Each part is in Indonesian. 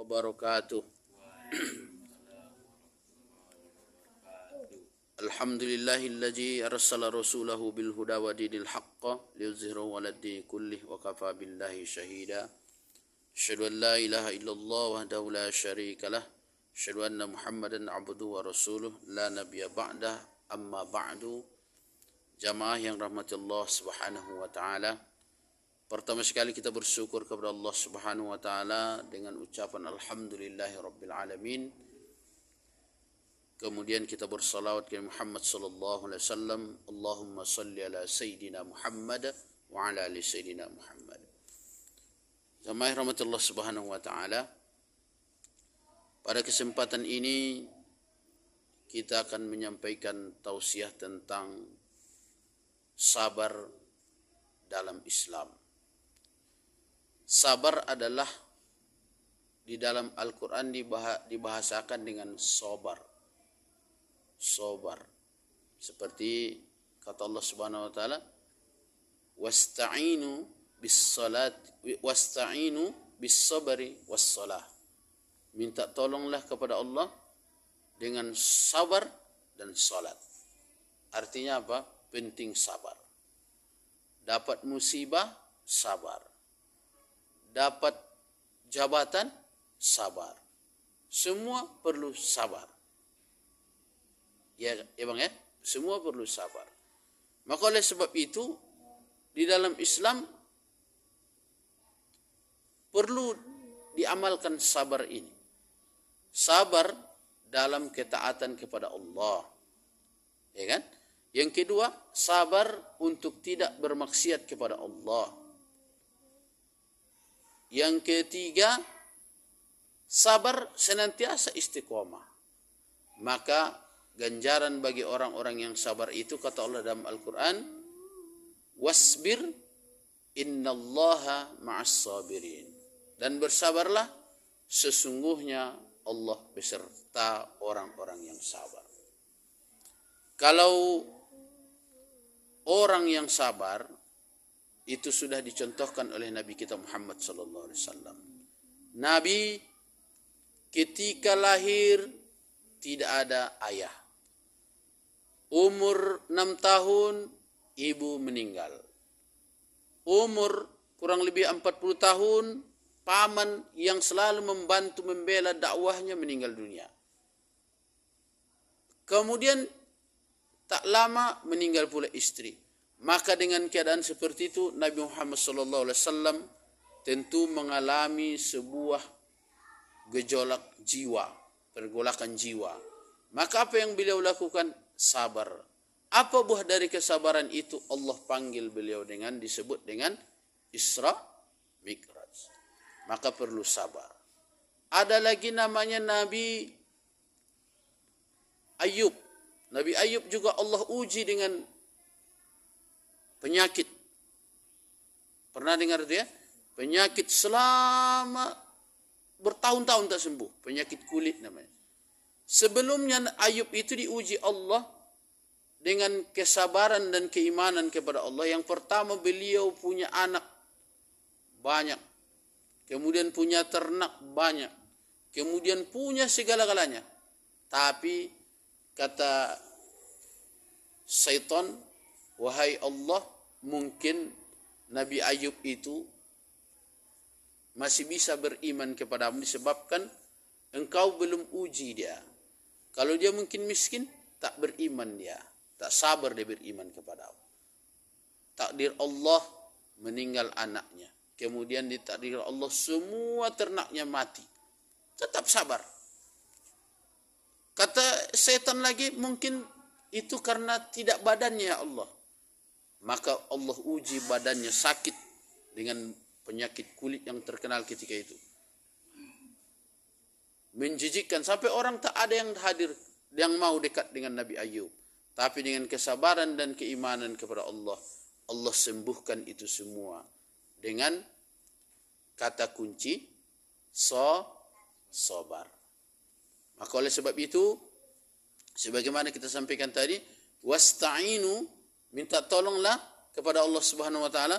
wabarakatuh. Alhamdulillahilladzi arsala rasulahu bil huda wa dinil haqq liyuzhirahu 'alad dini kullih wa kafa billahi syahida. Asyhadu an la ilaha illallah wahdahu la syarikalah. Asyhadu anna Muhammadan 'abduhu wa rasuluh la nabiyya ba'dah. Amma ba'du. Jamaah yang rahmati Allah Subhanahu wa taala. Pertama sekali kita bersyukur kepada Allah Subhanahu wa taala dengan ucapan alhamdulillahirabbil alamin. Kemudian kita bersalawat kepada Muhammad sallallahu alaihi wasallam. Allahumma salli ala sayyidina Muhammad wa ala ali sayyidina Muhammad. Jamaah rahmatullah Subhanahu wa taala. Pada kesempatan ini kita akan menyampaikan tausiah tentang sabar dalam Islam. Sabar adalah di dalam Al-Quran dibahasakan dengan sobar. Sobar. Seperti kata Allah Subhanahu wa taala, wasta'inu bis-sabri was-salah. Minta tolonglah kepada Allah dengan sabar dan salat. Artinya apa? Penting sabar. Dapat musibah, sabar. Dapat jabatan, sabar. Semua perlu sabar. Ya bang ya, semua perlu sabar. Maka oleh sebab itu di dalam Islam perlu diamalkan sabar ini. Sabar dalam ketaatan kepada Allah. Ya kan? Yang kedua, sabar untuk tidak bermaksiat kepada Allah. Yang ketiga, sabar senantiasa istiqomah. Maka ganjaran bagi orang-orang yang sabar itu kata Allah dalam Al-Quran, wasbir innallaha ma'as sabirin. Dan bersabarlah, sesungguhnya Allah beserta orang-orang yang sabar. Kalau orang yang sabar itu sudah dicontohkan oleh Nabi kita Muhammad sallallahu alaihi wasallam. Nabi ketika lahir tidak ada ayah. Umur 6 tahun ibu meninggal. Umur kurang lebih 40 tahun paman yang selalu membantu membela dakwahnya meninggal dunia. Kemudian tak lama meninggal pula istri. Maka dengan keadaan seperti itu Nabi Muhammad sallallahu alaihi wasallam tentu mengalami sebuah gejolak jiwa, pergolakan jiwa. Maka apa yang beliau lakukan? Sabar. Apa buah dari kesabaran itu? Allah panggil beliau dengan disebut dengan Isra Mi'raj. Maka perlu sabar. Ada lagi namanya Nabi Ayub. Nabi Ayub juga Allah uji dengan penyakit. Pernah dengar dia? Penyakit selama bertahun-tahun tak sembuh. Penyakit kulit namanya. Sebelumnya Ayub itu diuji Allah dengan kesabaran dan keimanan kepada Allah. Yang pertama beliau punya anak banyak. Kemudian punya ternak banyak. Kemudian punya segala-galanya. Tapi kata syaitan, wahai Allah, mungkin Nabi Ayub itu masih bisa beriman kepadamu disebabkan engkau belum uji dia. Kalau dia mungkin miskin, tak beriman dia. Tak sabar dia beriman kepadamu. Takdir Allah meninggal anaknya. Kemudian ditakdir Allah semua ternaknya mati. Tetap sabar. Kata setan lagi, mungkin itu karena tidak badannya ya Allah. Maka Allah uji badannya sakit dengan penyakit kulit yang terkenal ketika itu. Menjijikkan sampai orang tak ada yang hadir yang mau dekat dengan Nabi Ayub. Tapi dengan kesabaran dan keimanan kepada Allah, Allah sembuhkan itu semua dengan kata kunci sabar. Maka oleh sebab itu, sebagaimana kita sampaikan tadi, wasta'inu, minta tolonglah kepada Allah Subhanahu wa taala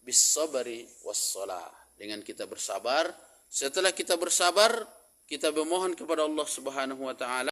bis sabri was salah. Dengan kita bersabar Setelah kita bersabar, kita memohon kepada Allah Subhanahu wa taala